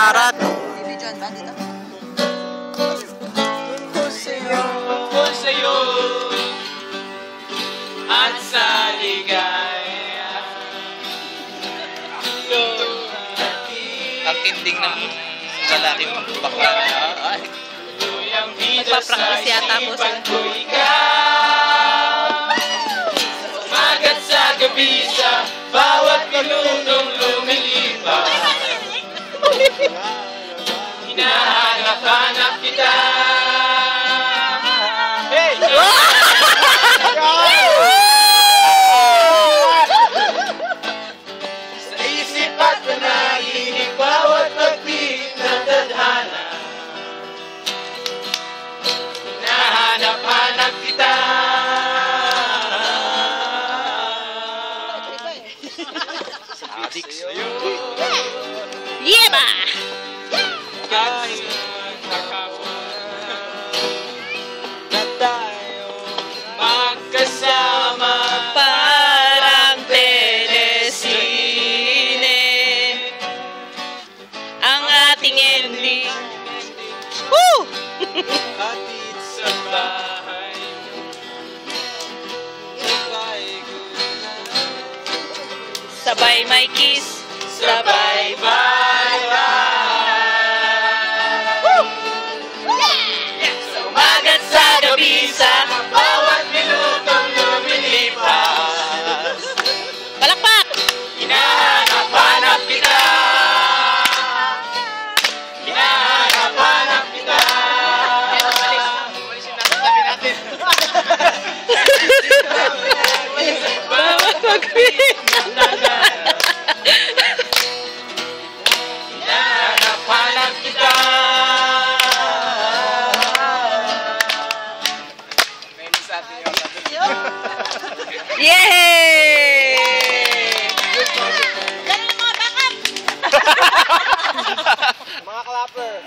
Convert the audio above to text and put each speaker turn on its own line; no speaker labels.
Arat.
Division ba dito?
Tungkol sa'yo at sa ligaya.
Ang tinding ng lalaking bakla. Ay.
Magpa-practice yata po sila.
Umagat sa gabi sa bawat minutong lumilipas. Hinahanap-hanap kita. Hey! Sa isip at panaginip bawat pagpit ng tadhana. Hinahanap-hanap kita. Sadik sa'yo.
Yeba!
Kahit nakapon na tayo magkasama.
Parang telesine ang ating ending. Woo!
Hatid sa bahay. Sabay ko na.
Sabay may kiss.
Sabay bye-bye. Sa umagat sa gabi sa bawat minutong lumilipas.
Palakpak!
Hinahanap-hanap kita. Hinahanap-hanap kita. Walisin natin, sabi natin.
Bawat pagpit ng tadhana.
Hinahanap-hanap kita.
Yay! Ganun ang mga backup!
Mga clapper.